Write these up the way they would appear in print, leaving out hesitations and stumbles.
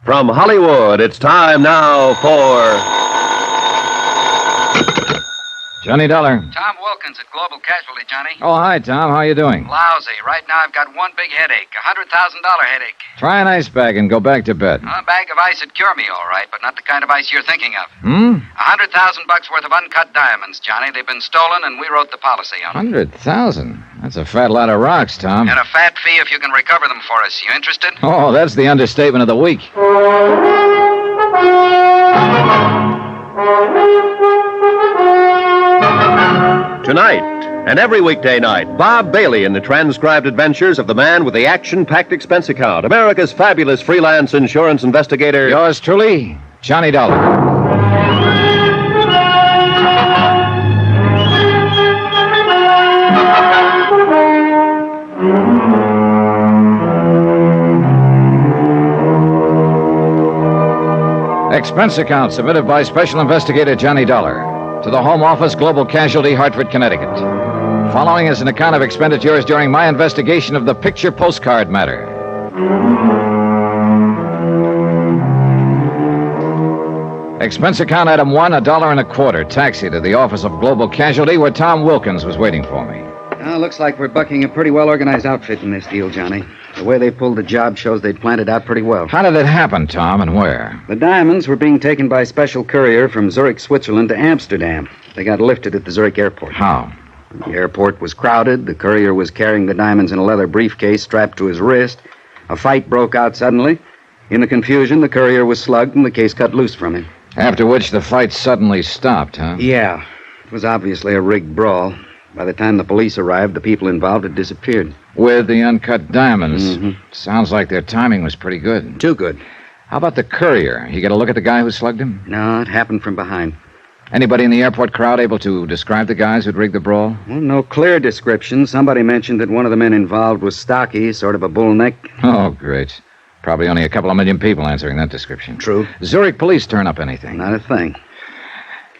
From Hollywood, it's time now for... Johnny Dollar. Tom Wilkins at Global Casualty, Johnny. Oh, hi, Tom. How you doing? Lousy. Right now I've got one big headache, $100,000 headache. Try an ice bag and go back to bed. A bag of ice would cure me, all right, but not the kind of ice you're thinking of. $100,000 worth of uncut diamonds, Johnny. They've been stolen, and we wrote the policy on them. 100,000? That's a fat lot of rocks, Tom. And a fat fee if you can recover them for us. You interested? Oh, that's the understatement of the week. Tonight, and every weekday night, Bob Bailey in the transcribed adventures of the man with the action-packed expense account, America's fabulous freelance insurance investigator. Yours truly, Johnny Dollar. Expense account submitted by Special Investigator Johnny Dollar to the Home Office, Global Casualty, Hartford, Connecticut. Following is an account of expenditures during my investigation of the picture postcard matter. Expense account item 1, $1.25. Taxi to the office of Global Casualty, where Tom Wilkins was waiting for me. Looks like we're bucking a pretty well-organized outfit in this deal, Johnny. The way they pulled the job shows they'd planned it out pretty well. How did it happen, Tom, and where? The diamonds were being taken by special courier from Zurich, Switzerland to Amsterdam. They got lifted at the Zurich airport. How? The airport was crowded. The courier was carrying the diamonds in a leather briefcase strapped to his wrist. A fight broke out suddenly. In the confusion, the courier was slugged and the case cut loose from him. After which the fight suddenly stopped, huh? Yeah. It was obviously a rigged brawl. By the time the police arrived, the people involved had disappeared. With the uncut diamonds. Mm-hmm. Sounds like their timing was pretty good. Too good. How about the courier? He get a look at the guy who slugged him? No, it happened from behind. Anybody in the airport crowd able to describe the guys who'd rigged the brawl? Well, no clear description. Somebody mentioned that one of the men involved was stocky, sort of a bull neck. Oh, great. Probably only a couple of million people answering that description. True. Zurich police turn up anything? Not a thing.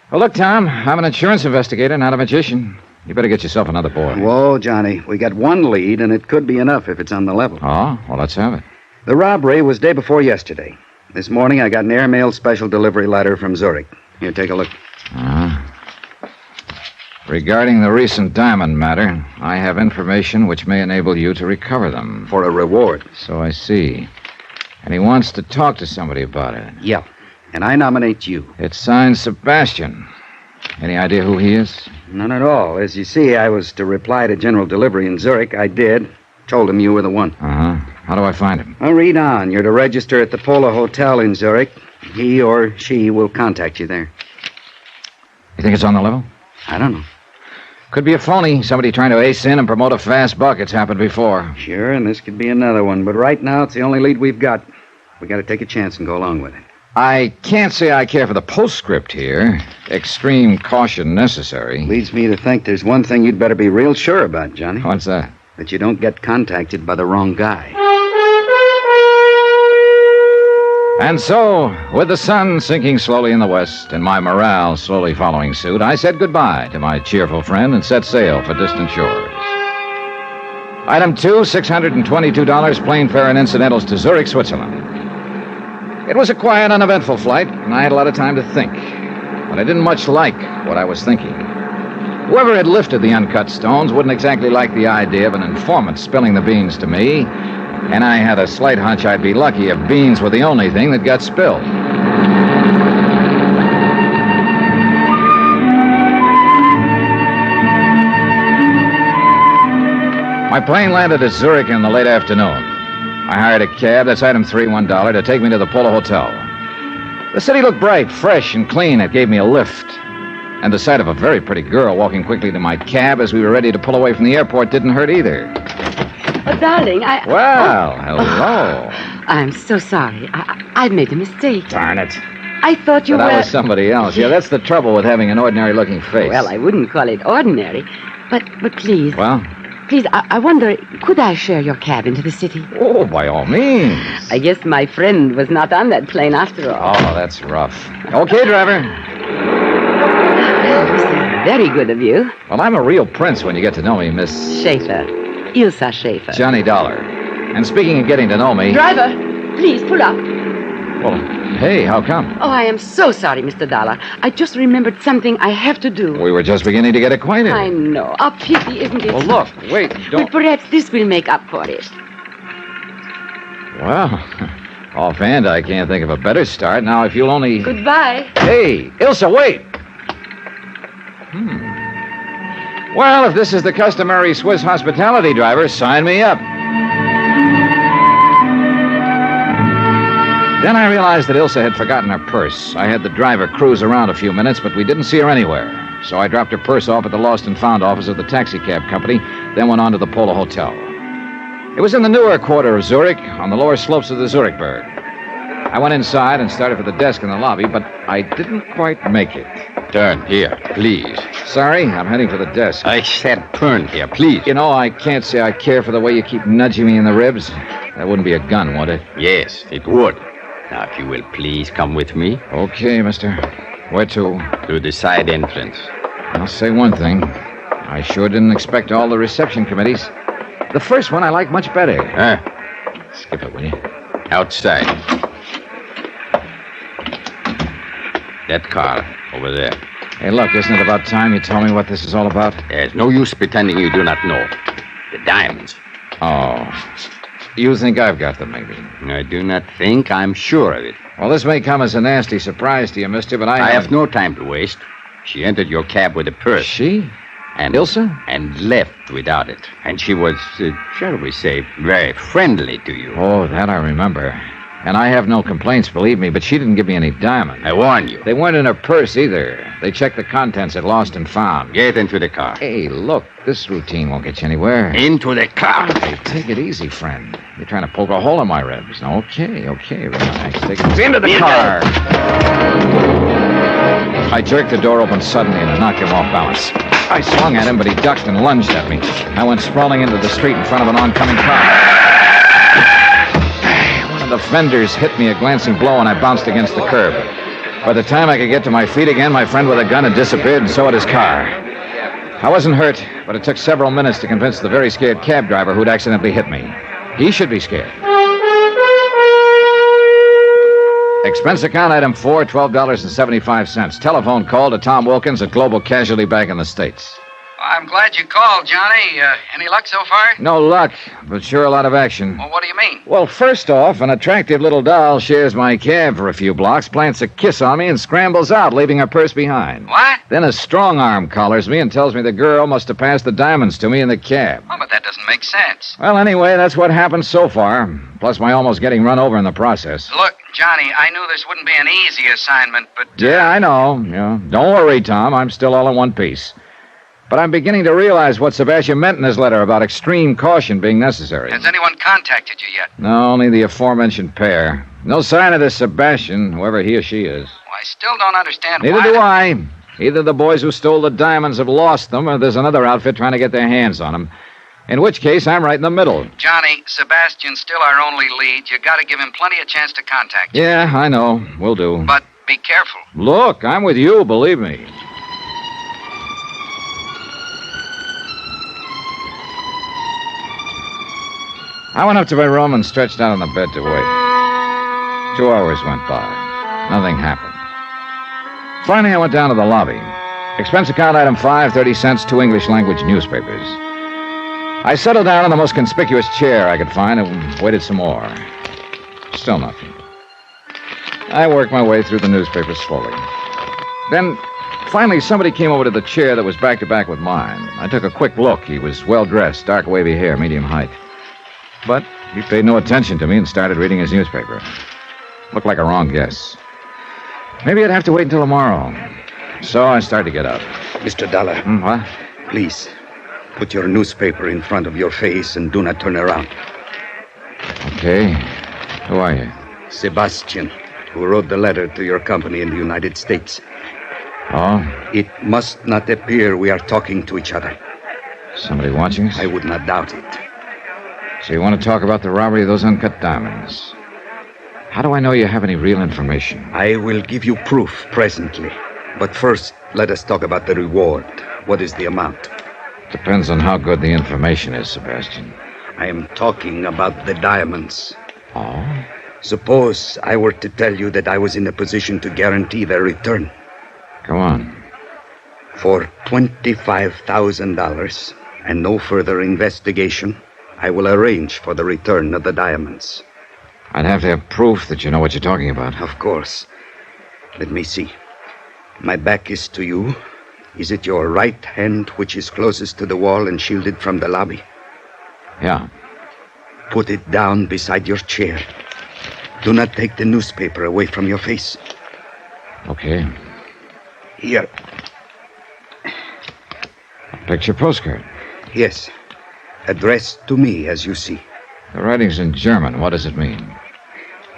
Well, look, Tom, I'm an insurance investigator, not a magician. You better get yourself another boy. Whoa, Johnny. We got one lead, and it could be enough if it's on the level. Oh, well, let's have it. The robbery was day before yesterday. This morning, I got an airmail special delivery letter from Zurich. Here, take a look. Regarding the recent diamond matter, I have information which may enable you to recover them. For a reward. So I see. And he wants to talk to somebody about it. Yeah. And I nominate you. It's signed Sebastian. Any idea who he is? None at all. As you see, I was to reply to General Delivery in Zurich. I did. Told him you were the one. How do I find him? Well, read on. You're to register at the Polo Hotel in Zurich. He or she will contact you there. You think it's on the level? I don't know. Could be a phony. Somebody trying to ace in and promote a fast buck. It's happened before. Sure, and this could be another one. But right now, it's the only lead we've got. We got to take a chance and go along with it. I can't say I care for the postscript here. Extreme caution necessary. Leads me to think there's one thing you'd better be real sure about, Johnny. What's that? That you don't get contacted by the wrong guy. And so, with the sun sinking slowly in the west and my morale slowly following suit, I said goodbye to my cheerful friend and set sail for distant shores. Item 2, $622 plane fare and incidentals to Zurich, Switzerland. It was a quiet, uneventful flight, and I had a lot of time to think. But I didn't much like what I was thinking. Whoever had lifted the uncut stones wouldn't exactly like the idea of an informant spilling the beans to me, and I had a slight hunch I'd be lucky if beans were the only thing that got spilled. My plane landed at Zurich in the late afternoon. I hired a cab, that's item 3, $1, to take me to the Polo Hotel. The city looked bright, fresh, and clean. It gave me a lift. And the sight of a very pretty girl walking quickly to my cab as we were ready to pull away from the airport didn't hurt either. Oh, darling, Well, hello. I'm so sorry. I made a mistake. Darn it. I thought you But were... I was somebody else. Yeah, that's the trouble with having an ordinary-looking face. Well, I wouldn't call it ordinary. But please... Well? Please, I wonder, could I share your cab into the city? Oh, by all means. I guess my friend was not on that plane after all. Oh, that's rough. Okay, driver. Well, this is very good of you. Well, I'm a real prince when you get to know me, Miss... Schaefer. Ilsa Schaefer. Johnny Dollar. And speaking of getting to know me... Driver, please, pull up. Well, hey, how come? Oh, I am so sorry, Mr. Dollar. I just remembered something I have to do. We were just beginning to get acquainted. I know. A pity, isn't it? Well, look, wait, Well, don't... perhaps this will make up for it. Well, offhand, I can't think of a better start. Now, if you'll only... Goodbye. Hey, Ilsa, wait! Well, if this is the customary Swiss hospitality driver, sign me up. Then I realized that Ilsa had forgotten her purse. I had the driver cruise around a few minutes, but we didn't see her anywhere. So I dropped her purse off at the Lost and Found office of the taxi cab company, then went on to the Polo Hotel. It was in the newer quarter of Zurich, on the lower slopes of the Zurichberg. I went inside and started for the desk in the lobby, but I didn't quite make it. Turn here, please. Sorry, I'm heading for the desk. I said turn here, please. You know, I can't say I care for the way you keep nudging me in the ribs. That wouldn't be a gun, would it? Yes, it would. Now, if you will please come with me Okay, mister. Where to? to the side entrance. I'll say one thing. I sure didn't expect all the reception committees. The first one I like much better. Skip it, will you? Outside. That car over there. Hey, look, isn't it about time you told me what this is all about? There's no use pretending you do not know. The diamonds. Oh. You think I've got them, maybe? I do not think. I'm sure of it. Well, this may come as a nasty surprise to you, mister, but I have no time to waste. She entered your cab with a purse. She? And Ilsa? And left without it. And she was, shall we say, very friendly to you. Oh, that I remember. And I have no complaints, believe me, but she didn't give me any diamonds. I warn you. They weren't in her purse either. They checked the contents at Lost and Found. Get into the car. Hey, look, this routine won't get you anywhere. Into the car. Hey, take it easy, friend. You're trying to poke a hole in my ribs. Okay, relax. Take it into the car. I jerked the door open suddenly and knocked him off balance. I swung at him, but he ducked and lunged at me. I went sprawling into the street in front of an oncoming car. One of the fenders hit me a glancing blow, and I bounced against the curb. By the time I could get to my feet again, my friend with a gun had disappeared, and so had his car. I wasn't hurt, but it took several minutes to convince the very scared cab driver who'd accidentally hit me. He should be scared. Expense account item 4, $12.75. Telephone call to Tom Wilkins at Global Casualty Bank in the States. I'm glad you called, Johnny. Any luck so far? No luck, but sure a lot of action. Well, what do you mean? Well, first off, an attractive little doll shares my cab for a few blocks, plants a kiss on me, and scrambles out, leaving her purse behind. What? Then a strong arm collars me and tells me the girl must have passed the diamonds to me in the cab. Oh, but that doesn't make sense. Well, anyway, that's what happened so far, plus my almost getting run over in the process. Look, Johnny, I knew this wouldn't be an easy assignment, but... Yeah, I know. Yeah. Don't worry, Tom. I'm still all in one piece. But I'm beginning to realize what Sebastian meant in his letter about extreme caution being necessary. Has anyone contacted you yet? No, only the aforementioned pair. No sign of this Sebastian, whoever he or she is. Well, I still don't understand Neither why... do I. Either the boys who stole the diamonds have lost them, or there's another outfit trying to get their hands on them. In which case, I'm right in the middle. Johnny, Sebastian's still our only lead. You gotta give him plenty of chance to contact you. Yeah, I know. Will do. But be careful. Look, I'm with you, believe me. I went up to my room and stretched out on the bed to wait. 2 hours went by. Nothing happened. Finally, I went down to the lobby. Expense account item 5, 30 cents, 2 English language newspapers. I settled down in the most conspicuous chair I could find and waited some more. Still nothing. I worked my way through the newspapers slowly. Then, finally, somebody came over to the chair that was back to back with mine. I took a quick look. He was well-dressed, dark wavy hair, medium height. But he paid no attention to me and started reading his newspaper. Looked like a wrong guess. Maybe I'd have to wait until tomorrow. So I started to get up. Mr. Dollar, What? please, put your newspaper in front of your face and do not turn around. Okay. Who are you? Sebastian, who wrote the letter to your company in the United States. Oh? It must not appear we are talking to each other. Somebody watching us? I would not doubt it. So you want to talk about the robbery of those uncut diamonds? How do I know you have any real information? I will give you proof presently. But first, let us talk about the reward. What is the amount? Depends on how good the information is, Sebastian. I am talking about the diamonds. Oh? Suppose I were to tell you that I was in a position to guarantee their return. Go on. For $25,000 and no further investigation, I will arrange for the return of the diamonds. I'd have to have proof that you know what you're talking about. Of course. Let me see. My back is to you. Is it your right hand which is closest to the wall and shielded from the lobby? Yeah. Put it down beside your chair. Do not take the newspaper away from your face. Okay. Here. Picture postcard. Yes. Addressed to me, as you see. The writing's in German. What does it mean?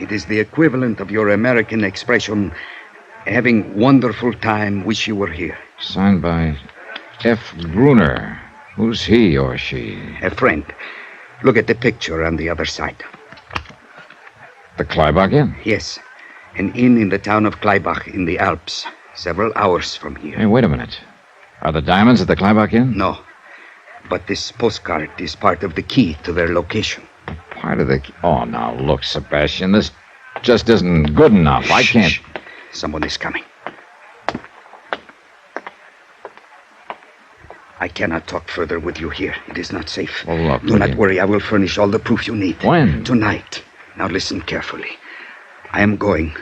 It is the equivalent of your American expression, having wonderful time, wish you were here. Signed by F. Gruner. Who's he or she? A friend. Look at the picture on the other side. The Kleibach Inn? Yes. An inn in the town of Kleibach in the Alps, several hours from here. Hey, wait a minute. Are the diamonds at the Kleibach Inn? No. But this postcard is part of the key to their location. Part of the... Oh, now, look, Sebastian, this just isn't good enough. I can't... Shh. Someone is coming. I cannot talk further with you here. It is not safe. Well, look, Do not worry. I will furnish all the proof you need. When? Tonight. Now listen carefully. I am going.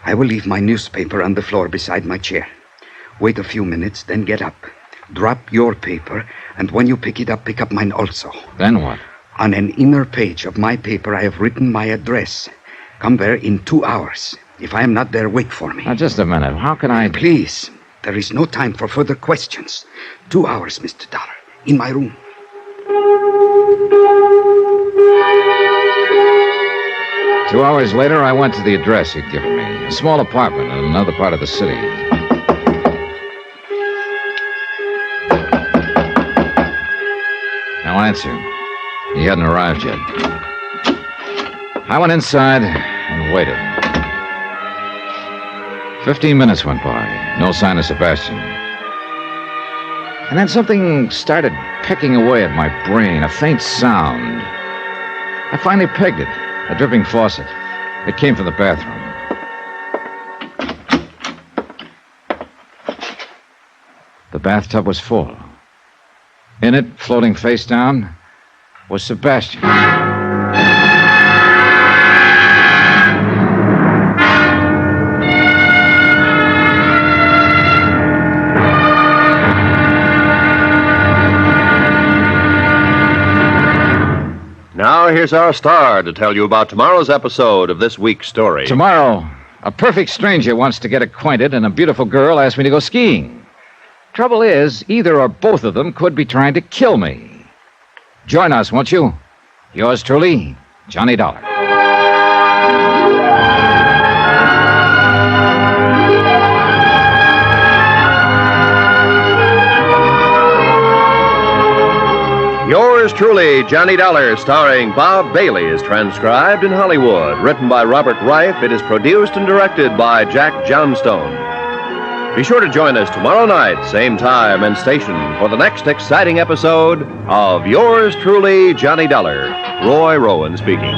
I will leave my newspaper on the floor beside my chair. Wait a few minutes, then get up. Drop your paper, and when you pick it up, pick up mine also. Then what? On an inner page of my paper, I have written my address. Come there in 2 hours. If I am not there, wait for me. Now, just a minute. How can I... Please, there is no time for further questions. 2 hours, Mr. Dollar, in my room. 2 hours later, I went to the address he'd given me. A small apartment in another part of the city. Now answer. He hadn't arrived yet. I went inside and waited. 15 minutes went by. No sign of Sebastian. And then something started pecking away at my brain, a faint sound. I finally pegged it. A dripping faucet. It came from the bathroom. The bathtub was full. In it, floating face down, was Sebastian. Now, here's our star to tell you about tomorrow's episode of this week's story. Tomorrow, a perfect stranger wants to get acquainted, and a beautiful girl asks me to go skiing. Trouble is, either or both of them could be trying to kill me. Join us, won't you? Yours truly, Johnny Dollar. Yours truly, Johnny Dollar, starring Bob Bailey, is transcribed in Hollywood. Written by Robert Reif, it is produced and directed by Jack Johnstone. Be sure to join us tomorrow night, same time and station, for the next exciting episode of Yours truly, Johnny Dollar. Roy Rowan speaking.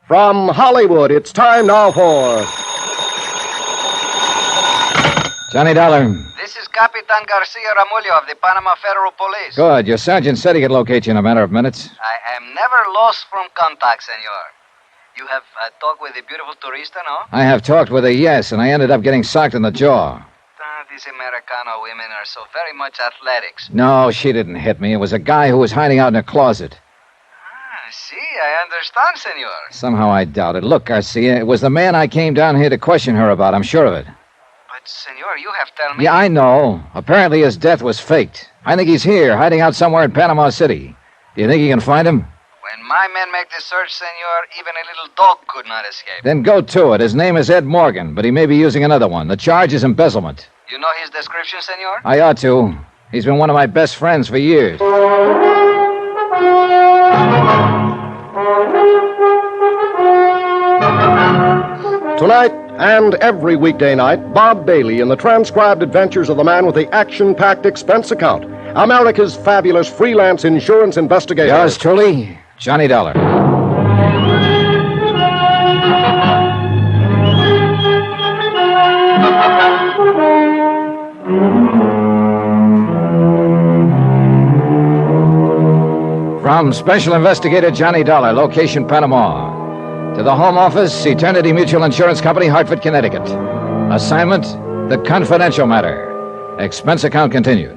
From Hollywood, it's time now for... Johnny Dollar. This is Capitan Garcia Ramullo of the Panama Federal Police. Good. Your sergeant said he could locate you in a matter of minutes. I am never lost from contact, senor. You have talked with the beautiful turista, no? I have talked with her, yes, and I ended up getting socked in the jaw. these Americano women are so very much athletics. No, she didn't hit me. It was a guy who was hiding out in a closet. See, I understand, senor. Somehow I doubt it. Look, Garcia, it was the man I came down here to question her about. I'm sure of it. But, senor, you have told me... Yeah, I know. Apparently his death was faked. I think he's here, hiding out somewhere in Panama City. Do you think you can find him? When my men make the search, senor, even a little dog could not escape. Then go to it. His name is Ed Morgan, but he may be using another one. The charge is embezzlement. You know his description, senor? I ought to. He's been one of my best friends for years. Tonight and every weekday night, Bob Bailey in the transcribed adventures of the man with the action-packed expense account, America's fabulous freelance insurance investigator. Yours truly, Johnny Dollar. From Special Investigator Johnny Dollar, location Panama. To the Home Office, Eternity Mutual Insurance Company, Hartford, Connecticut. Assignment, the confidential matter. Expense account continued.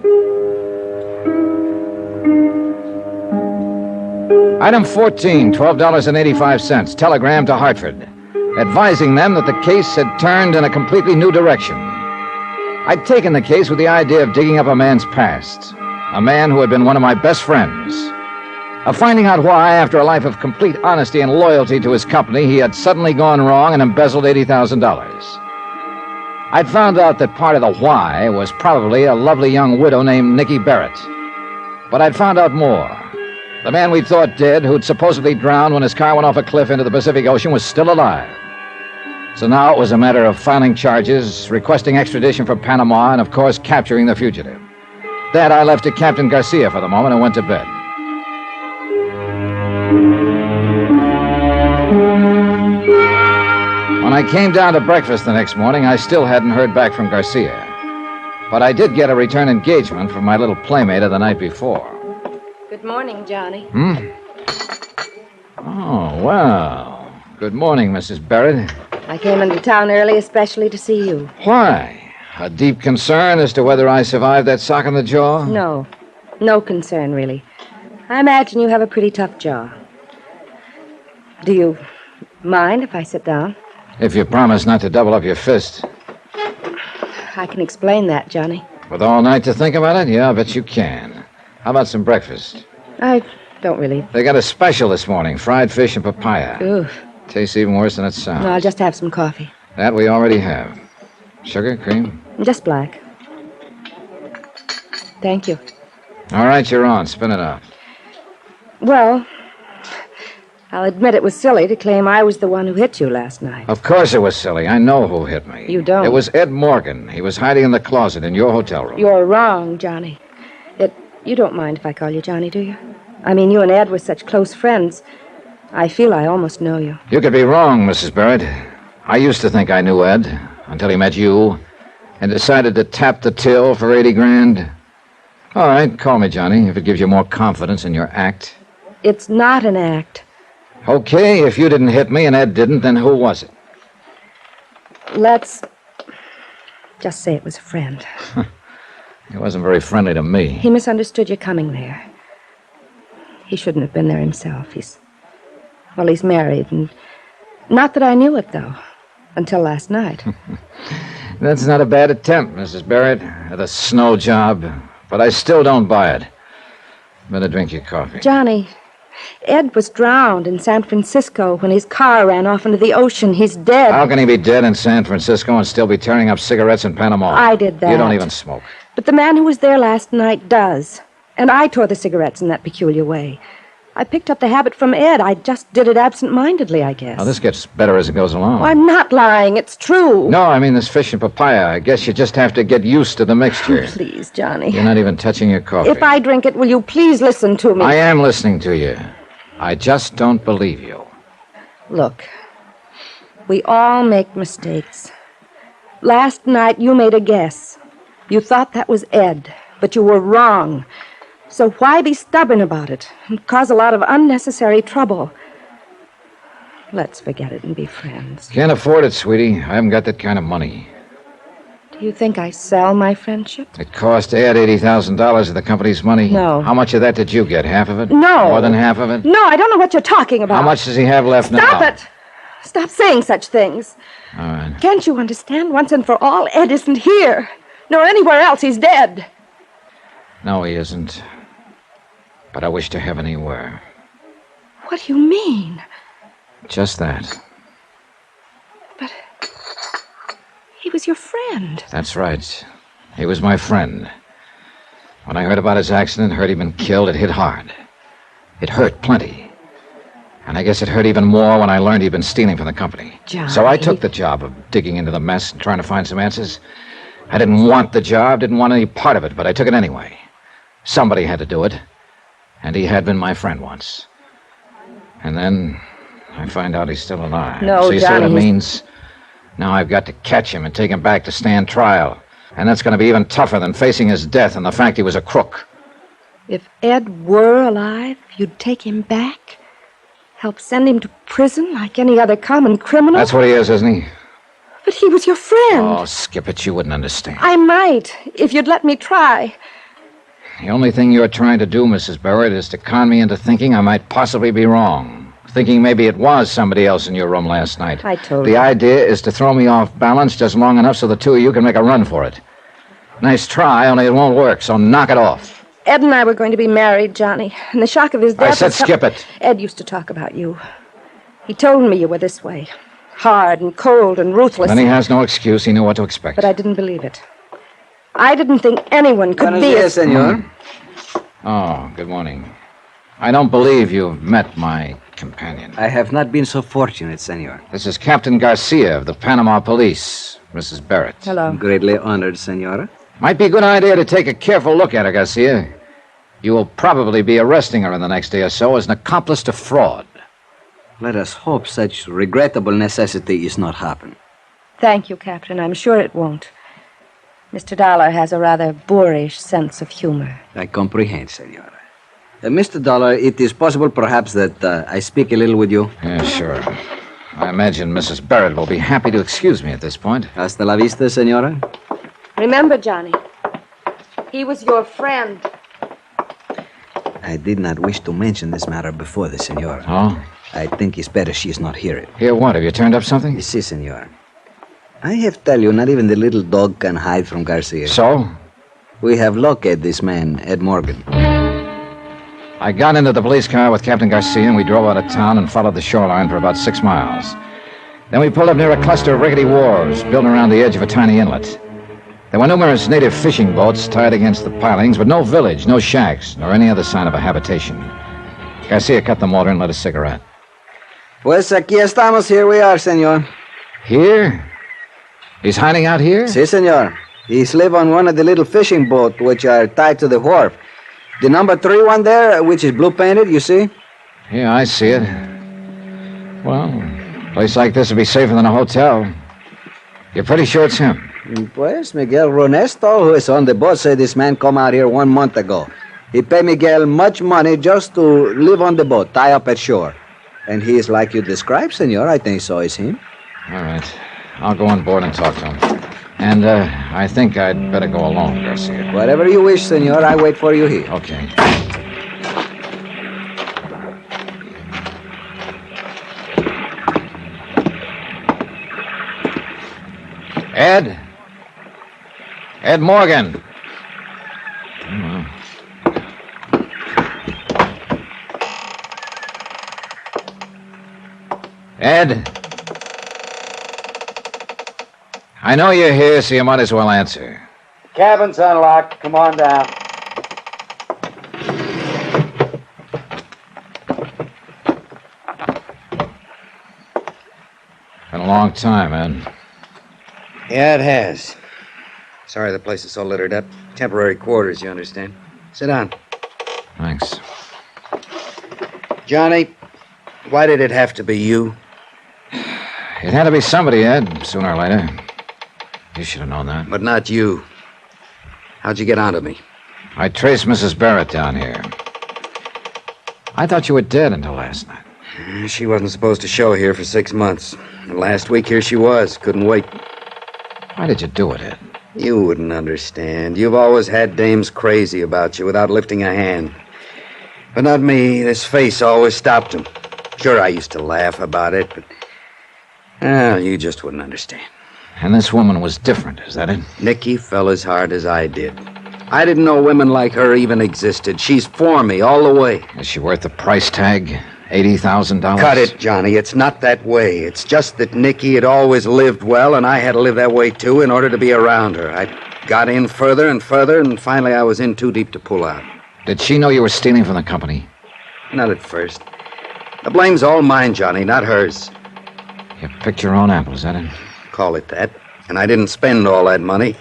Item 14, $12.85. Telegram to Hartford, advising them that the case had turned in a completely new direction. I'd taken the case with the idea of digging up a man's past. A man who had been one of my best friends. Of finding out why, after a life of complete honesty and loyalty to his company, he had suddenly gone wrong and embezzled $80,000. I'd found out that part of the why was probably a lovely young widow named Nicky Barrett. But I'd found out more. The man we'd thought dead, who'd supposedly drowned when his car went off a cliff into the Pacific Ocean, was still alive. So now it was a matter of filing charges, requesting extradition from Panama, and, of course, capturing the fugitive. That I left to Captain Garcia for the moment and went to bed. When I came down to breakfast the next morning, I still hadn't heard back from Garcia. But I did get a return engagement from my little playmate of the night before. Good morning, Johnny. Oh, well. Good morning, Mrs. Barrett. I came into town early especially to see you. Why? A deep concern as to whether I survived that sock in the jaw? No. No concern, really. I imagine you have a pretty tough jaw. Do you mind if I sit down? If you promise not to double up your fist. I can explain that, Johnny. With all night to think about it? Yeah, I bet you can. How about some breakfast? I don't really. They got a special this morning, fried fish and papaya. Oof. Tastes even worse than it sounds. No, I'll just have some coffee. That we already have. Sugar, cream? Just black. Thank you. All right, you're on. Spin it up. Well, I'll admit it was silly to claim I was the one who hit you last night. Of course it was silly. I know who hit me. You don't. It was Ed Morgan. He was hiding in the closet in your hotel room. You're wrong, Johnny. You don't mind if I call you Johnny, do you? I mean, you and Ed were such close friends. I feel I almost know you. You could be wrong, Mrs. Barrett. I used to think I knew Ed until he met you and decided to tap the till for 80 grand. All right, call me Johnny if it gives you more confidence in your act. It's not an act. Okay, if you didn't hit me and Ed didn't, then who was it? Let's just say it was a friend. He wasn't very friendly to me. He misunderstood your coming there. He shouldn't have been there himself. He's married, and not that I knew it, though, until last night. That's not a bad attempt, Mrs. Barrett, at a snow job, but I still don't buy it. Better drink your coffee. Johnny, Ed was drowned in San Francisco when his car ran off into the ocean. He's dead. How can he be dead in San Francisco and still be tearing up cigarettes in Panama? I did that. You don't even smoke. But the man who was there last night does. And I tore the cigarettes in that peculiar way. I picked up the habit from Ed. I just did it absent-mindedly, I guess. Now, this gets better as it goes along. Oh, I'm not lying. It's true. No, I mean this fish and papaya. I guess you just have to get used to the mixture. Oh, please, Johnny. You're not even touching your coffee. If I drink it, will you please listen to me? I am listening to you. I just don't believe you. Look, we all make mistakes. Last night, you made a guess. You thought that was Ed, but you were wrong. So why be stubborn about it and cause a lot of unnecessary trouble? Let's forget it and be friends. Can't afford it, sweetie. I haven't got that kind of money. Do you think I sell my friendship? It cost Ed $80,000 of the company's money. No. How much of that did you get? Half of it? No. More than half of it? No, I don't know what you're talking about. How much does he have left now? Stop it! Stop saying such things. All right. Can't you understand once and for all? Ed isn't here, nor anywhere else. He's dead. No, he isn't. But I wish to heaven he were. What do you mean? Just that. But he was your friend. That's right. He was my friend. When I heard about his accident, heard he'd been killed, it hit hard. It hurt plenty. And I guess it hurt even more when I learned he'd been stealing from the company. Johnny. So I took the job of digging into the mess and trying to find some answers. I didn't want the job, didn't want any part of it, but I took it anyway. Somebody had to do it. And he had been my friend once. And then I find out he's still alive. No, so you see what it Johnny, means? Now I've got to catch him and take him back to stand trial. And that's going to be even tougher than facing his death and the fact he was a crook. If Ed were alive, you'd take him back? Help send him to prison like any other common criminal? That's what he is, isn't he? But he was your friend. Oh, skip it. You wouldn't understand. I might, if you'd let me try. The only thing you're trying to do, Mrs. Barrett, is to con me into thinking I might possibly be wrong. Thinking maybe it was somebody else in your room last night. I told you. you. The idea is to throw me off balance just long enough so the two of you can make a run for it. Nice try, only it won't work, so knock it off. Ed and I were going to be married, Johnny, and the shock of his death... I said was some- skip it. Ed used to talk about you. He told me you were this way. Hard and cold and ruthless. Then he has no excuse. He knew what to expect. But I didn't believe it. I didn't think anyone could Buenos be dias, senor. Oh, good morning. I don't believe you've met my companion. I have not been so fortunate, senor. This is Captain Garcia of the Panama Police, Mrs. Barrett. Hello. Greatly honored, senora. Might be a good idea to take a careful look at her, Garcia. You will probably be arresting her in the next day or so as an accomplice to fraud. Let us hope such regrettable necessity is not happen. Thank you, Captain. I'm sure it won't. Mr. Dollar has a rather boorish sense of humor. I comprehend, senora. Mr. Dollar, it is possible perhaps that I speak a little with you. Yeah, sure. I imagine Mrs. Barrett will be happy to excuse me at this point. Hasta la vista, senora. Remember, Johnny, he was your friend. I did not wish to mention this matter before the senora. Oh? I think it's better she is not here. Here, what? Have you turned up something? Si, senor. I have tell you, not even the little dog can hide from Garcia. So? We have located this man, Ed Morgan. I got into the police car with Captain Garcia, and we drove out of town and followed the shoreline for about 6 miles. Then we pulled up near a cluster of rickety wharves built around the edge of a tiny inlet. There were numerous native fishing boats tied against the pilings, but no village, no shacks, nor any other sign of a habitation. Garcia cut the motor and lit a cigarette. Pues aquí estamos. Here we are, senor. Here? He's hiding out here? Si, senor. He's live on one of the little fishing boats which are tied to the wharf. The number 3 one there, which is blue painted, you see? Yeah, I see it. Well, a place like this would be safer than a hotel. You're pretty sure it's him? Pues Miguel Ronesto, who is on the boat, said this man come out here 1 month ago. He paid Miguel much money just to live on the boat, tie up at shore. And he is like you described, senor. I think so is him. All right. I'll go on board and talk to him. And I think I'd better go alone, Garcia. Whatever you wish, senor. I wait for you here. Okay. Ed? Ed Morgan. Oh, Ed? I know you're here, so you might as well answer. Cabin's unlocked. Come on down. Been a long time, Ed. Yeah, it has. Sorry the place is so littered up. Temporary quarters, you understand. Sit down. Thanks. Johnny, why did it have to be you? It had to be somebody, Ed, sooner or later. You should have known that. But not you. How'd you get onto me? I traced Mrs. Barrett down here. I thought you were dead until last night. She wasn't supposed to show here for 6 months. And last week, here she was. Couldn't wait. Why did you do it, Ed? You wouldn't understand. You've always had dames crazy about you without lifting a hand. But not me. This face always stopped him. Sure, I used to laugh about it, but... Well, you just wouldn't understand. And this woman was different, is that it? Nicky fell as hard as I did. I didn't know women like her even existed. She's for me all the way. Is she worth the price tag? $80,000? Cut it, Johnny. It's not that way. It's just that Nicky had always lived well, and I had to live that way, too, in order to be around her. I got in further and further, and finally I was in too deep to pull out. Did she know you were stealing from the company? Not at first. The blame's all mine, Johnny, not hers. You picked your own apple, is that it? Call it that. And I didn't spend all that money.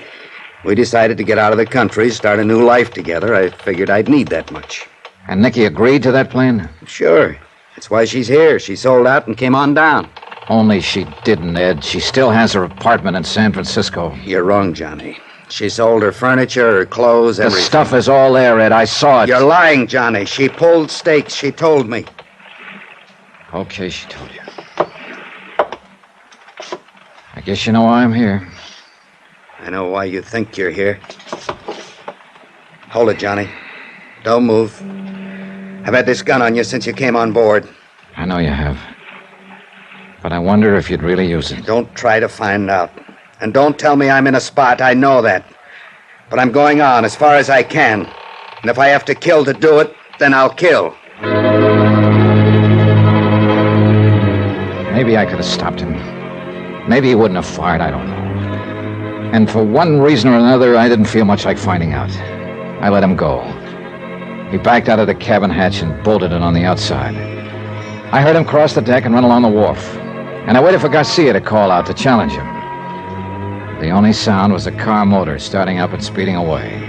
We decided to get out of the country, start a new life together. I figured I'd need that much. And Nicky agreed to that plan? Sure. That's why she's here. She sold out and came on down. Only she didn't, Ed. She still has her apartment in San Francisco. You're wrong, Johnny. She sold her furniture, her clothes, everything. The stuff is all there, Ed. I saw it. You're lying, Johnny. She pulled stakes. She told me. Okay, she told you. I guess you know why I'm here. I know why you think you're here. Hold it, Johnny. Don't move. I've had this gun on you since you came on board. I know you have. But I wonder if you'd really use it. Don't try to find out. And don't tell me I'm in a spot. I know that. But I'm going on as far as I can. And if I have to kill to do it, then I'll kill. Maybe I could have stopped him. Maybe he wouldn't have fired, I don't know. And for one reason or another, I didn't feel much like finding out. I let him go. He backed out of the cabin hatch and bolted it on the outside. I heard him cross the deck and run along the wharf. And I waited for Garcia to call out to challenge him. The only sound was the car motor starting up and speeding away.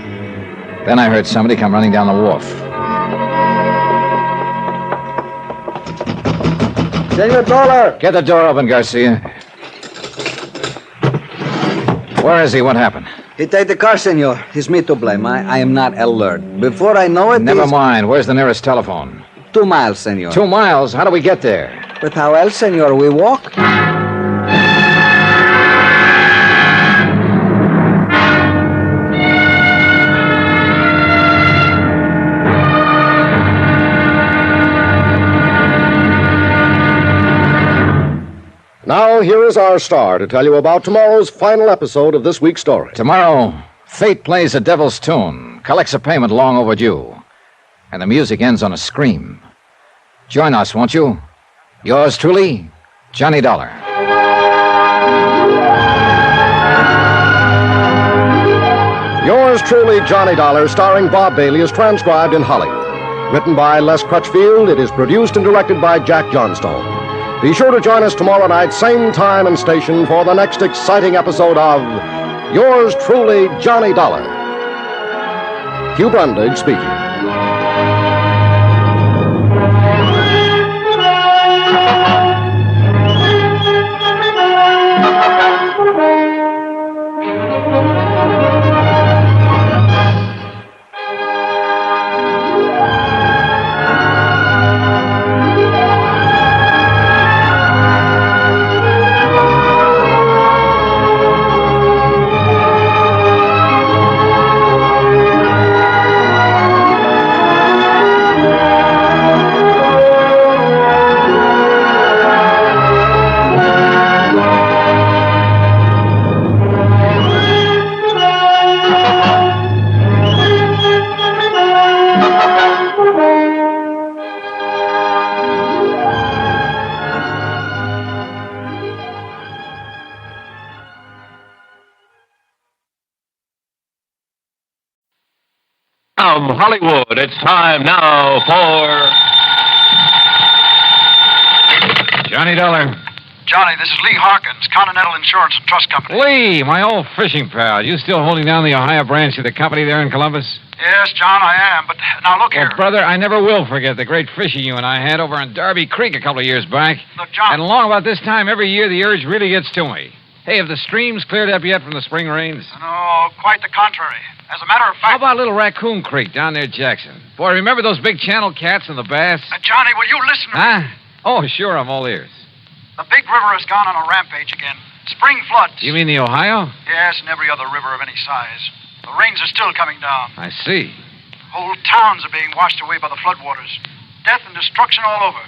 Then I heard somebody come running down the wharf. Senor Dollar! Get the door open, Garcia. Where is he? What happened? He take the car, senor. It's me to blame. I am not alert. Before I know it, Never mind. Where's the nearest telephone? 2 miles, senor. 2 miles? How do we get there? But how else, senor? We walk? Now, here is our star to tell you about tomorrow's final episode of this week's story. Tomorrow, fate plays a devil's tune, collects a payment long overdue, and the music ends on a scream. Join us, won't you? Yours truly, Johnny Dollar. Yours truly, Johnny Dollar, starring Bob Bailey, is transcribed in Hollywood. Written by Les Crutchfield, it is produced and directed by Jack Johnstone. Be sure to join us tomorrow night, same time and station, for the next exciting episode of Yours truly, Johnny Dollar. Hugh Brundage speaking. From Hollywood, it's time now for... Johnny Dollar. Johnny, this is Lee Harkins, Continental Insurance and Trust Company. Lee, my old fishing pal. You still holding down the Ohio branch of the company there in Columbus? Yes, John, I am, but now look here. Well, brother, I never will forget the great fishing you and I had over on Darby Creek a couple of years back. Look, John... And along about this time every year, the urge really gets to me. Hey, have the streams cleared up yet from the spring rains? No, quite the contrary. As a matter of fact... How about Little Raccoon Creek down near Jackson? Boy, remember those big channel cats and the bass? Johnny, will you listen to me? Huh? Oh, sure, I'm all ears. The big river has gone on a rampage again. Spring floods. You mean the Ohio? Yes, and every other river of any size. The rains are still coming down. I see. Whole towns are being washed away by the floodwaters. Death and destruction all over.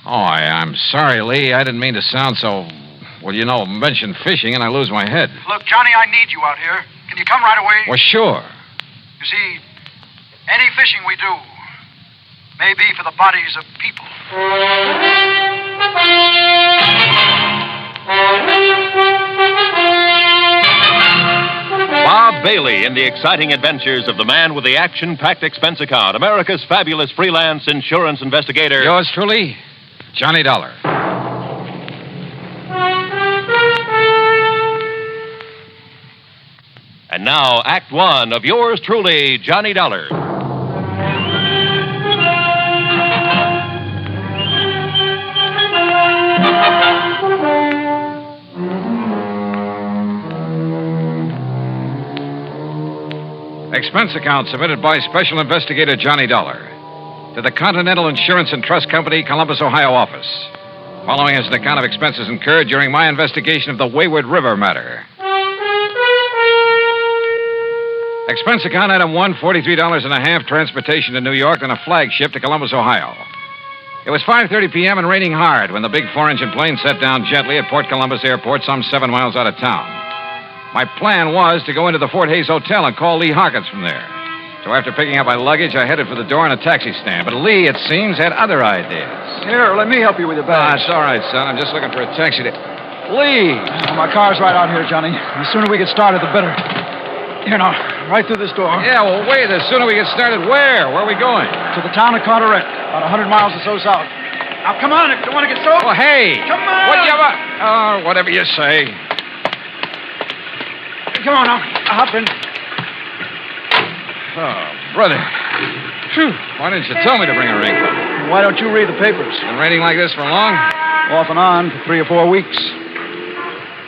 Oh, I'm sorry, Lee. I didn't mean to sound so... Well, mention fishing and I lose my head. Look, Johnny, I need you out here. Can you come right away? Well, sure. You see, any fishing we do may be for the bodies of people. Bob Bailey in the exciting adventures of the man with the action-packed expense account, America's fabulous freelance insurance investigator. Yours truly, Johnny Dollar. And now, Act One of yours truly, Johnny Dollar. Expense account submitted by Special Investigator Johnny Dollar to the Continental Insurance and Trust Company, Columbus, Ohio office. Following is an account of expenses incurred during my investigation of the Wayward River matter. Expense account item 1, $43.50, transportation to New York, and a flagship to Columbus, Ohio. It was 5:30 p.m. and raining hard when the big 4-engine plane set down gently at Port Columbus Airport, some 7 miles out of town. My plan was to go into the Fort Hayes Hotel and call Lee Hawkins from there. So after picking up my luggage, I headed for the door in a taxi stand. But Lee, it seems, had other ideas. Here, let me help you with your Ah, bags. it's all right, son. I'm just looking for a taxi to... Lee! Oh, my car's right out here, Johnny. The sooner we get started, the better. Here now, right through this door. Yeah, well, wait. The sooner we get started, where? Where are we going? To the town of Carteret, about 100 miles or so south. Now, come on, if you want to get soaked. Oh, hey! Come on! Whatever you say. Come on now, hop in. Oh, brother. Phew. Why didn't you tell me to bring a raincoat? Why don't you read the papers? Been raining like this for long? Off and on for 3 or 4 weeks.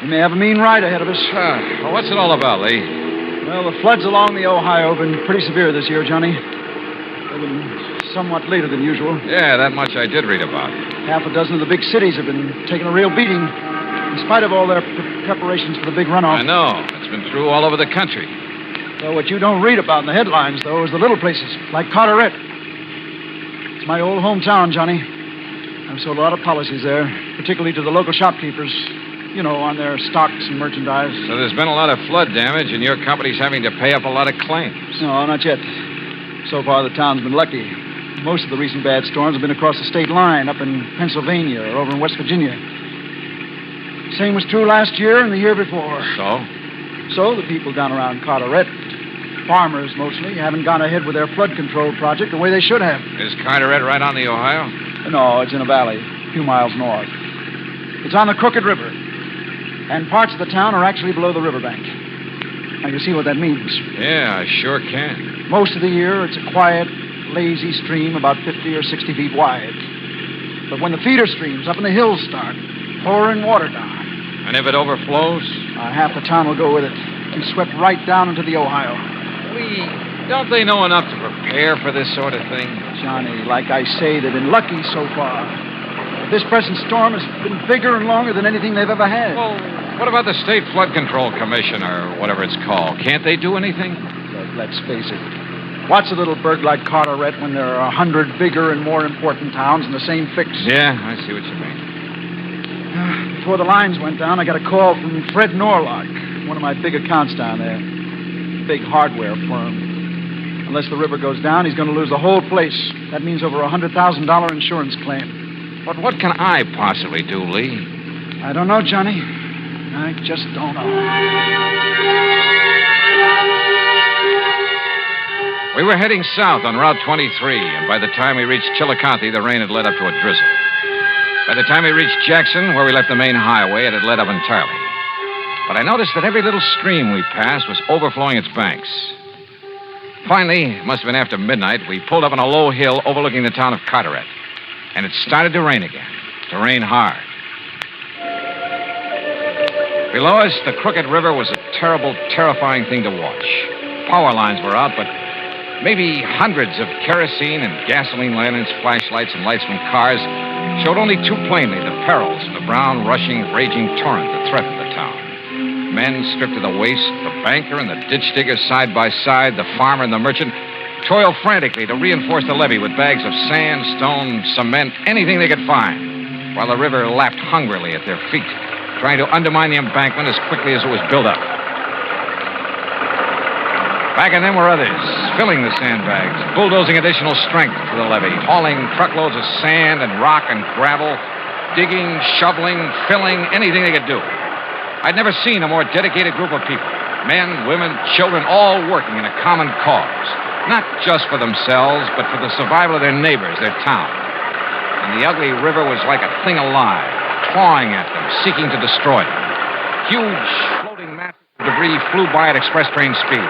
We may have a mean ride ahead of us. Well, what's it all about, Lee? Well, the floods along the Ohio have been pretty severe this year, Johnny. They've been somewhat later than usual. Yeah, that much I did read about. Half a dozen of the big cities have been taking a real beating, in spite of all their preparations for the big runoff. I know. It's been true all over the country. Well, what you don't read about in the headlines, though, is the little places, like Carteret. It's my old hometown, Johnny. I've sold a lot of policies there, particularly to the local shopkeepers, on their stocks and merchandise. So there's been a lot of flood damage, and your company's having to pay up a lot of claims. No, not yet. So far, the town's been lucky. Most of the recent bad storms have been across the state line, up in Pennsylvania or over in West Virginia. Same was true last year and the year before. So the people down around Carteret, farmers mostly, haven't gone ahead with their flood control project the way they should have. Is Carteret right on the Ohio? No, it's in a valley, a few miles north. It's on the Crooked River, and parts of the town are actually below the riverbank. Now, you see what that means? Yeah, I sure can. Most of the year, it's a quiet, lazy stream about 50 or 60 feet wide. But when the feeder streams up in the hills start pouring water down... And if it overflows? Half the town will go with it. Be swept right down into the Ohio. Lee, don't they know enough to prepare for this sort of thing? Johnny, like I say, they've been lucky so far. This present storm has been bigger and longer than anything they've ever had. Well, what about the State Flood Control Commission, or whatever it's called? Can't they do anything? But let's face it. What's a little burg like Carteret when there are 100 bigger and more important towns in the same fix? Yeah, I see what you mean. Before the lines went down, I got a call from Fred Norlock, one of my big accounts down there. Big hardware firm. Unless the river goes down, he's going to lose the whole place. That means over a $100,000 insurance claim. But what can I possibly do, Lee? I don't know, Johnny. I just don't know. We were heading south on Route 23, and by the time we reached Chillicothe, the rain had led up to a drizzle. By the time we reached Jackson, where we left the main highway, it had let up entirely. But I noticed that every little stream we passed was overflowing its banks. Finally, it must have been after midnight, we pulled up on a low hill overlooking the town of Carteret. And it started to rain again, to rain hard. Below us, the Crooked River was a terrible, terrifying thing to watch. Power lines were out, but maybe hundreds of kerosene and gasoline lanterns, flashlights, and lights from cars showed only too plainly the perils of the brown, rushing, raging torrent that threatened the town. town. Men stripped to the waist, the banker and the ditch digger side by side, the farmer and the merchant, toiled frantically to reinforce the levee with bags of sand, stone, cement, anything they could find, while the river lapped hungrily at their feet, trying to undermine the embankment as quickly as it was built up. Back of them were others, filling the sandbags, bulldozing additional strength to the levee, hauling truckloads of sand and rock and gravel, digging, shoveling, filling, anything they could do. I'd never seen a more dedicated group of people, men, women, children, all working in a common cause, not just for themselves, but for the survival of their neighbors, their town. And the ugly river was like a thing alive, clawing at them, seeking to destroy them. Huge floating masses of debris flew by at express train speed,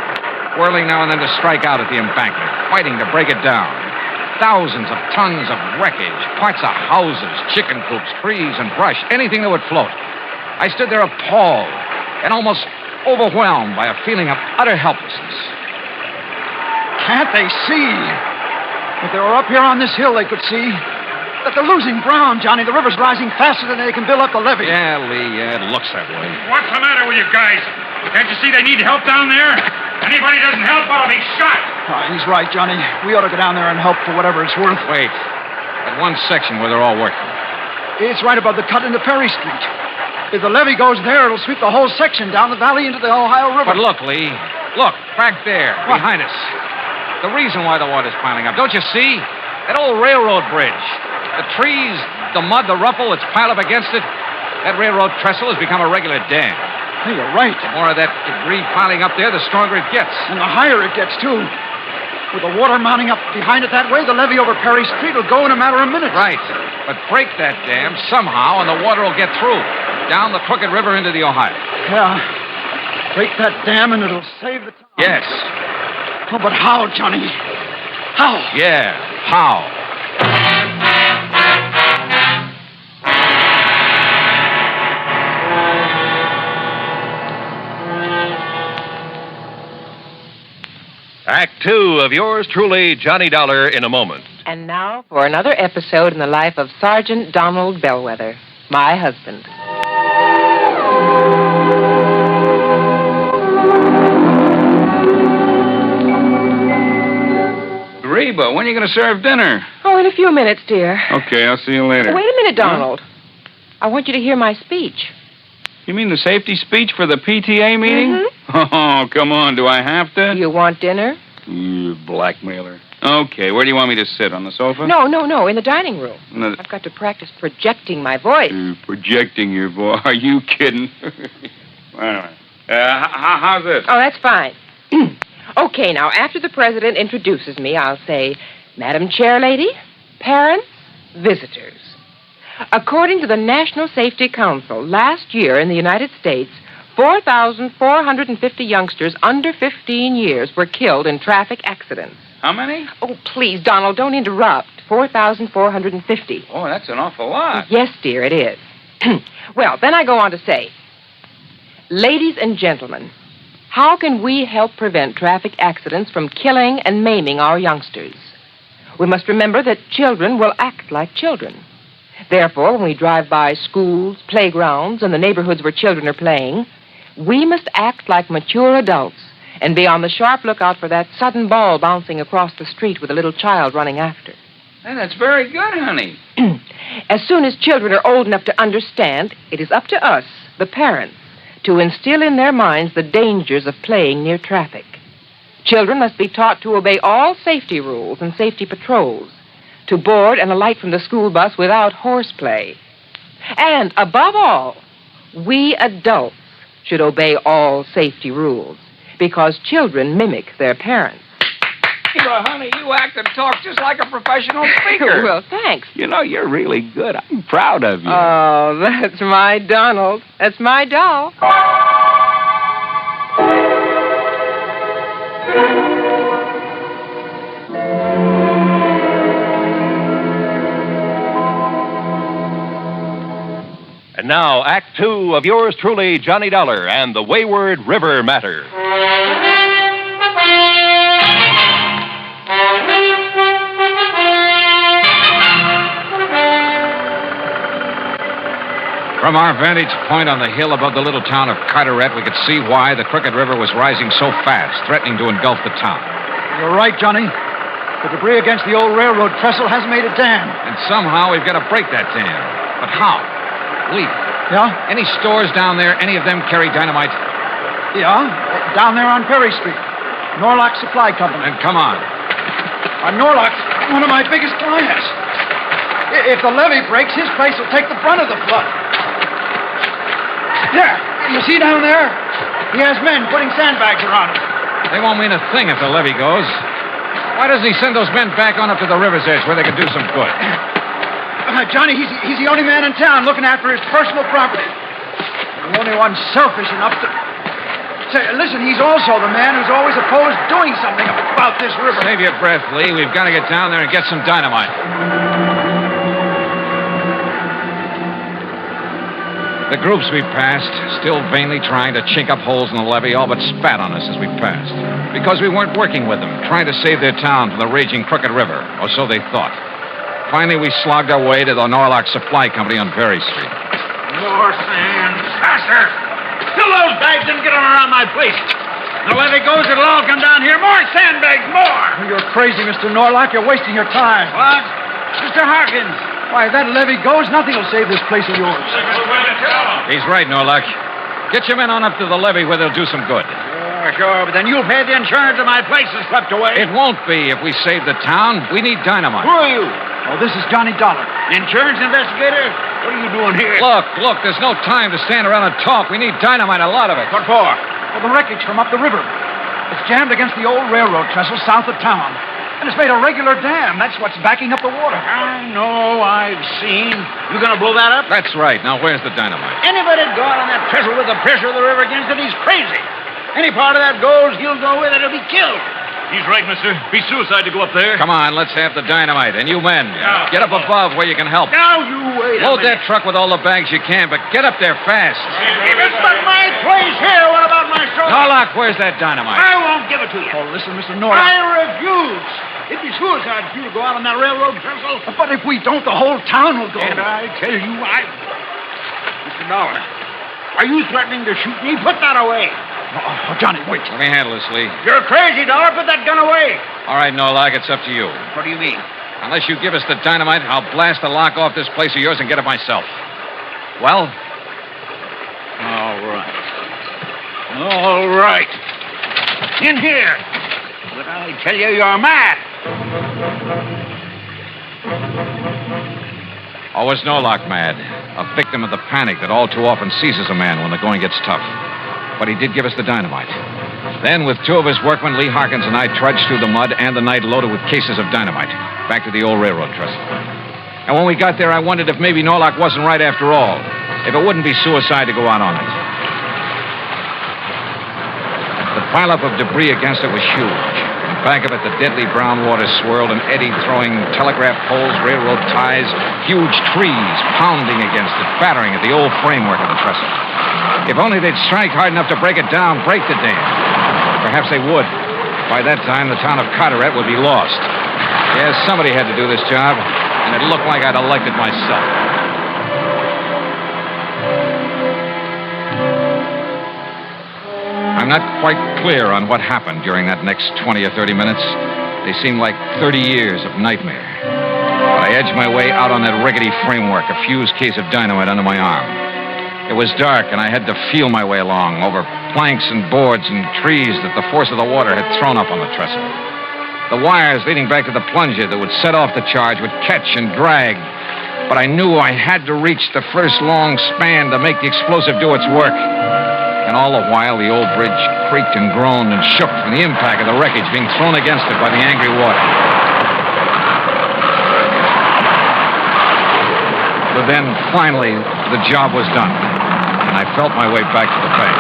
whirling now and then to strike out at the embankment, fighting to break it down. Thousands of tons of wreckage, parts of houses, chicken coops, trees, and brush, anything that would float. I stood there appalled and almost overwhelmed by a feeling of utter helplessness. Can't they see? If they were up here on this hill, they could see that they're losing ground, Johnny. The river's rising faster than they can build up the levee. Yeah, Lee, yeah, it looks that way. What's the matter with you guys? Can't you see they need help down there? Anybody doesn't help, I'll be shot. He's right, Johnny. We ought to go down there and help for whatever it's worth. Wait. That one section where they're all working. It's right above the cut into Ferry Street. If the levee goes there, it'll sweep the whole section down the valley into the Ohio River. But look, Lee. Look, back there, behind us. The reason why the water's piling up, don't you see? That old railroad bridge. The trees, the mud, the rubble that's piled up against it. That railroad trestle has become a regular dam. Hey, you're right. The more of that debris piling up there, the stronger it gets. And the higher it gets, too. With the water mounting up behind it that way, the levee over Perry Street will go in a matter of minutes. Right. But break that dam somehow, and the water will get through. Down the crooked river into the Ohio. Yeah. Break that dam, and it'll save the town. Yes. Oh, but how, Johnny? How? Yeah, how? Act two of yours truly, Johnny Dollar, in a moment. And now for another episode in the life of Sergeant Donald Bellwether, my husband. Reba, when are you going to serve dinner? Oh, in a few minutes, dear. Okay, I'll see you later. Wait a minute, Donald. I want you to hear my speech. You mean the safety speech for the PTA meeting? Mm-hmm. Oh, come on. Do I have to? You want dinner? You blackmailer. Okay, where do you want me to sit? On the sofa? No, in the dining room. I've got to practice projecting my voice. Projecting your voice? Are you kidding? Anyway, how's this? Oh, that's fine. Okay, now, after the president introduces me, I'll say, Madam Chairlady, parents, visitors. According to the National Safety Council, last year in the United States, 4,450 youngsters under 15 years were killed in traffic accidents. How many? Oh, please, Donald, don't interrupt. 4,450. Oh, that's an awful lot. Yes, dear, it is. Well, then I go on to say, ladies and gentlemen, how can we help prevent traffic accidents from killing and maiming our youngsters? We must remember that children will act like children. Therefore, when we drive by schools, playgrounds, and the neighborhoods where children are playing, we must act like mature adults and be on the sharp lookout for that sudden ball bouncing across the street with a little child running after. Hey, that's very good, honey. As soon as children are old enough to understand, it is up to us, the parents, to instill in their minds the dangers of playing near traffic. Children must be taught to obey all safety rules and safety patrols, to board and alight from the school bus without horseplay. And, above all, we adults should obey all safety rules, because children mimic their parents. Well, honey, you act and talk just like a professional speaker. Well, thanks. You know, you're really good. I'm proud of you. Oh, that's my Donald. That's my doll. And now, Act two of yours truly, Johnny Dollar, and the Wayward River Matter. From our vantage point on the hill above the little town of Carteret, we could see why the Crooked River was rising so fast, threatening to engulf the town. You're right, Johnny. The debris against the old railroad trestle has made a dam. And somehow we've got to break that dam. But how? Lee. Yeah? Any stores down there, any of them carry dynamite? Yeah, down there on Perry Street. Norlock Supply Company. Then come on. Norlock's one of my biggest clients. If the levee breaks, his place will take the brunt of the flood. There, you see down there? He has men putting sandbags around it. They won't mean a thing if the levee goes. Why doesn't he send those men back on up to the river's edge where they can do some good? Johnny, he's the only man in town looking after his personal property. The only one selfish enough to... Say, listen, he's also the man who's always opposed doing something about this river. Save your breath, Lee. We've got to get down there and get some dynamite. The groups we passed, still vainly trying to chink up holes in the levee, all but spat on us as we passed. Because we weren't working with them, trying to save their town from the raging Crooked River, or so they thought. Finally, we slogged our way to the Norlock Supply Company on Berry Street. More sand. Faster! Fill those bags and get them around my place. The levee goes, it'll all come down here. More sandbags, more! You're crazy, Mr. Norlock. You're wasting your time. What? Mr. Harkins. Why, if that levee goes, nothing will save this place of yours. He's right, Norlock. Get your men on up to the levee where they'll do some good. Sure, but then you'll pay the insurance of my place is swept away. It won't be if we save the town. We need dynamite. Who are you? Oh, this is Johnny Dollar. Insurance investigator? What are you doing here? Look, there's no time to stand around and talk. We need dynamite, a lot of it. What for? Well, the wreckage from up the river. It's jammed against the old railroad trestle south of town. And it's made a regular dam. That's what's backing up the water. I know, I've seen. You gonna blow that up? That's right. Now, where's the dynamite? Anybody go out on that trestle with the pressure of the river against it, he's crazy. Any part of that goes, he'll go with it, he'll be killed. He's right, mister. Be suicide to go up there. Come on, let's have the dynamite. And you men, get up above where you can help. Now you wait Load that truck with all the bags you can, but get up there fast. If it's but my place here, what about my shoulder? Norlock, where's that dynamite? I won't give it to you. Oh, listen, Mr. Norlock. I refuse. It'd be suicide for you to go out on that railroad trestle. But if we don't, the whole town will go. And I tell you, Mr. Dollar, are you threatening to shoot me? Put that away. Oh, Johnny, wait. Let me handle this, Lee. You're crazy, Dollar. Put that gun away. All right, Norlock, it's up to you. What do you mean? Unless you give us the dynamite, I'll blast the lock off this place of yours and get it myself. Well? All right. All right. In here. But I tell you, you're mad. Oh, was Norlock mad? A victim of the panic that all too often seizes a man when the going gets tough. But he did give us the dynamite. Then, with two of his workmen, Lee Harkins and I trudged through the mud and the night loaded with cases of dynamite, back to the old railroad trestle. And when we got there, I wondered if maybe Norlock wasn't right after all. If it wouldn't be suicide to go out on it. The pileup of debris against it was huge. In back of it, the deadly brown water swirled and eddied, throwing telegraph poles, railroad ties, huge trees pounding against it, battering at the old framework of the trestle. If only they'd strike hard enough to break it down, break the dam. Perhaps they would. By that time, the town of Carteret would be lost. Yes, somebody had to do this job, and it looked like I'd elected myself. I'm not quite clear on what happened during that next 20 or 30 minutes. They seemed like 30 years of nightmare. But I edged my way out on that rickety framework, a fused case of dynamite under my arm. It was dark, and I had to feel my way along over planks and boards and trees that the force of the water had thrown up on the trestle. The wires leading back to the plunger that would set off the charge would catch and drag. But I knew I had to reach the first long span to make the explosive do its work. And all the while, the old bridge creaked and groaned and shook from the impact of the wreckage being thrown against it by the angry water. But then, finally, the job was done, and I felt my way back to the bank.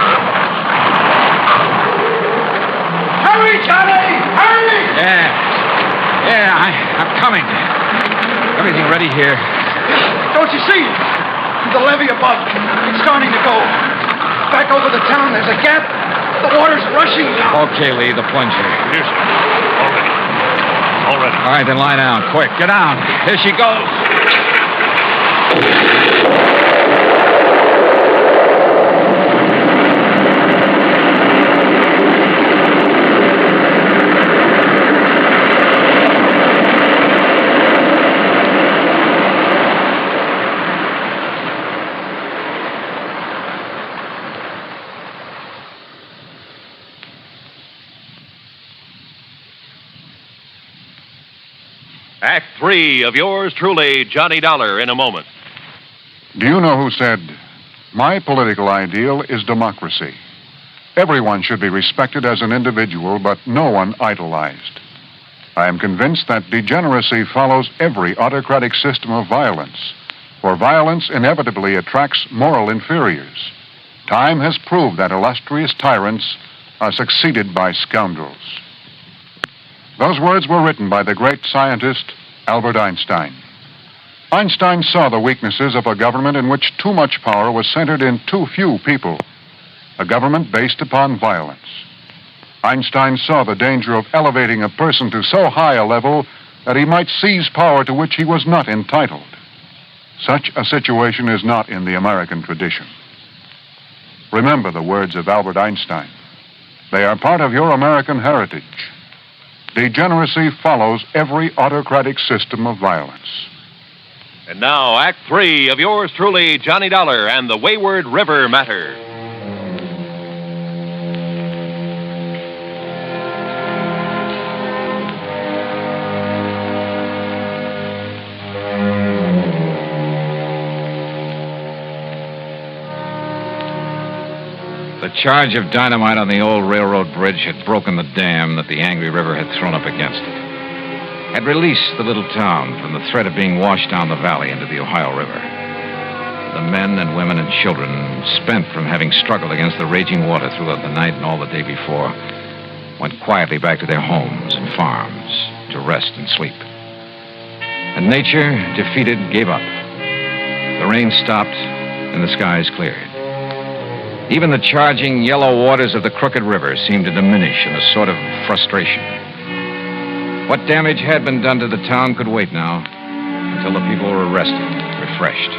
Hurry, Johnny! Hurry! Yeah, I'm coming. Everything ready here. Don't you see? The levee above. It's starting to go. Back over the town, there's a gap. The water's rushing now. Okay, Lee, the plunger. Here, sir. All ready. All right, then lie down. Quick, get down. Here she goes. Act 3 of yours truly, Johnny Dollar, in a moment. Do you know who said, "My political ideal is democracy. Everyone should be respected as an individual, but no one idolized"? I am convinced that degeneracy follows every autocratic system of violence, for violence inevitably attracts moral inferiors. Time has proved that illustrious tyrants are succeeded by scoundrels. Those words were written by the great scientist Albert Einstein. Einstein saw the weaknesses of a government in which too much power was centered in too few people, a government based upon violence. Einstein saw the danger of elevating a person to so high a level that he might seize power to which he was not entitled. Such a situation is not in the American tradition. Remember the words of Albert Einstein. They are part of your American heritage. Degeneracy follows every autocratic system of violence. And now, Act 3 of yours truly, Johnny Dollar and the Wayward River Matter. The charge of dynamite on the old railroad bridge had broken the dam that the angry river had thrown up against it. Had released the little town from the threat of being washed down the valley into the Ohio River. The men and women and children, spent from having struggled against the raging water throughout the night and all the day before, went quietly back to their homes and farms to rest and sleep. And nature, defeated, gave up. The rain stopped and the skies cleared. Even the charging yellow waters of the crooked river seemed to diminish in a sort of frustration. What damage had been done to the town could wait now until the people were rested, refreshed.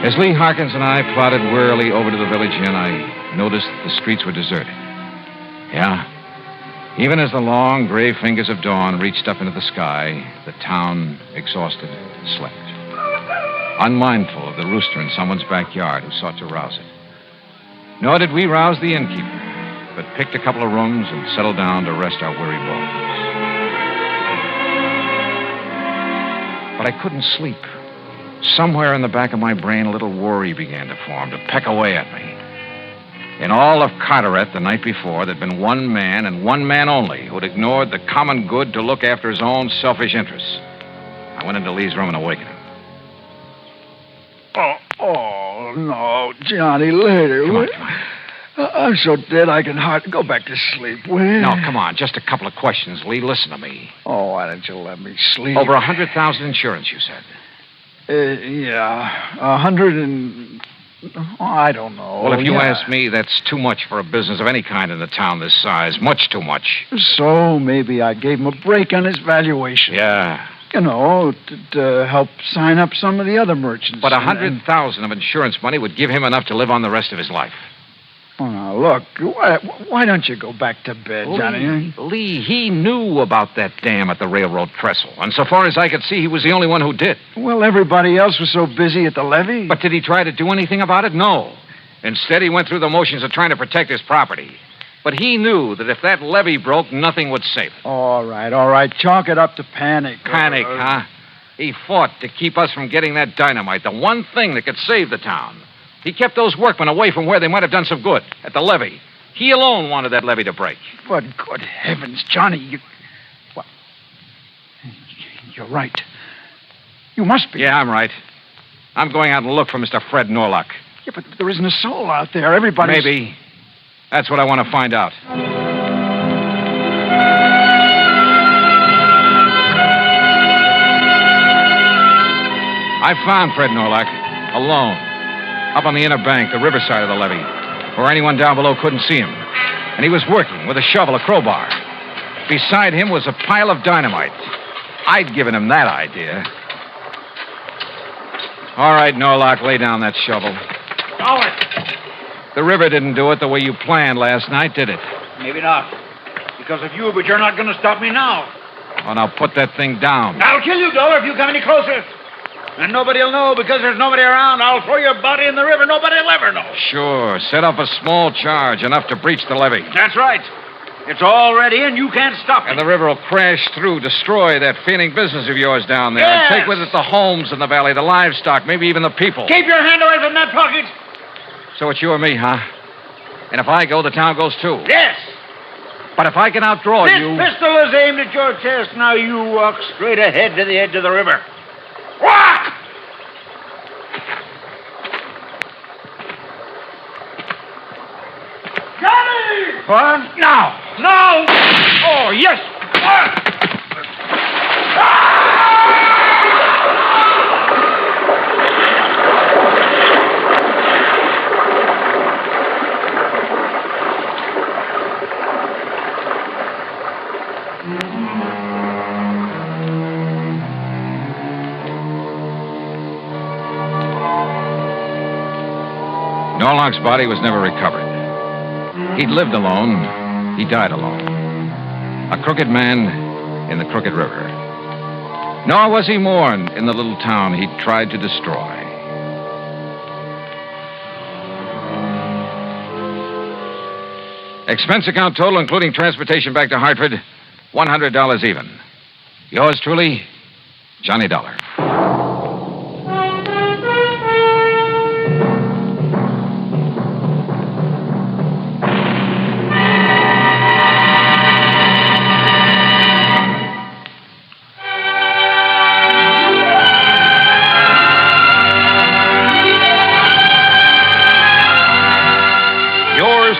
As Lee Harkins and I plodded wearily over to the village inn, I noticed that the streets were deserted. Yeah, even as the long gray fingers of dawn reached up into the sky, the town, exhausted, slept. Unmindful of the rooster in someone's backyard who sought to rouse it. Nor did we rouse the innkeeper, but picked a couple of rooms and settled down to rest our weary bones. But I couldn't sleep. Somewhere in the back of my brain, a little worry began to form, to peck away at me. In all of Carteret the night before, there'd been one man and one man only who'd ignored the common good to look after his own selfish interests. I went into Lee's room and awakened him. Oh, no, Johnny, later. Come on. I'm so dead I can hardly go back to sleep, will you? No, come on. Just a couple of questions, Lee. Listen to me. Oh, why don't you let me sleep? Over 100,000 insurance, you said. Yeah, 100 and... Oh, I don't know. Well, if you ask me, that's too much for a business of any kind in a town this size. Much too much. So maybe I gave him a break on his valuation. Yeah. You know, to help sign up some of the other merchants. But 100,000 of insurance money would give him enough to live on the rest of his life. Oh, now, look, why don't you go back to bed, Johnny? Lee, he knew about that dam at the railroad trestle. And so far as I could see, he was the only one who did. Well, everybody else was so busy at the levee. But did he try to do anything about it? No. Instead, he went through the motions of trying to protect his property. But he knew that if that levee broke, nothing would save it. All right. Chalk it up to panic. Panic, huh? He fought to keep us from getting that dynamite, the one thing that could save the town. He kept those workmen away from where they might have done some good, at the levee. He alone wanted that levee to break. But good heavens, Johnny, Well, you're right. You must be. Yeah, I'm right. I'm going out and look for Mr. Fred Norlock. Yeah, but there isn't a soul out there. Everybody's... Maybe. That's what I want to find out. I found Fred Norlock, alone, up on the inner bank, the riverside of the levee, where anyone down below couldn't see him. And he was working with a shovel, a crowbar. Beside him was a pile of dynamite. I'd given him that idea. All right, Norlock, lay down that shovel. Go it. The river didn't do it the way you planned last night, did it? Maybe not. Because of you, but you're not going to stop me now. Oh, now put that thing down. I'll kill you, Dollar, if you come any closer. And nobody will know because there's nobody around. I'll throw your body in the river. Nobody will ever know. Sure. Set up a small charge, enough to breach the levee. That's right. It's all ready and you can't stop it. And the river will crash through, destroy that failing business of yours down there. Yes. And take with it the homes in the valley, the livestock, maybe even the people. Keep your hand away from that pocket. So it's you or me, huh? And if I go, the town goes too. Yes. But if I can outdraw you... This pistol is aimed at your chest. Now you walk straight ahead to the edge of the river. Walk! Johnny! What? Now! Now! Oh, yes! Norlock's body was never recovered. He'd lived alone. He died alone. A crooked man in the crooked river. Nor was he mourned in the little town he'd tried to destroy. Expense account total, including transportation back to Hartford, $100 even. Yours truly, Johnny Dollar.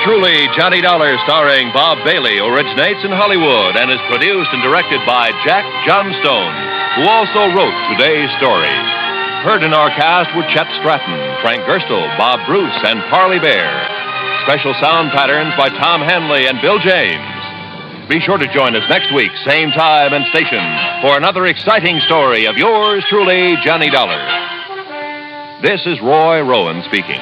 Truly, Johnny Dollar, starring Bob Bailey, originates in Hollywood and is produced and directed by Jack Johnstone, who also wrote today's story. Heard in our cast were Chet Stratton, Frank Gerstle, Bob Bruce, and Parley Bear. Special sound patterns by Tom Hanley and Bill James. Be sure to join us next week, same time and station, for another exciting story of yours truly, Johnny Dollar. This is Roy Rowan speaking.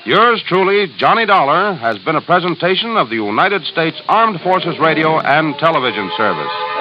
Yours truly, Johnny Dollar, has been a presentation of the United States Armed Forces Radio and Television Service.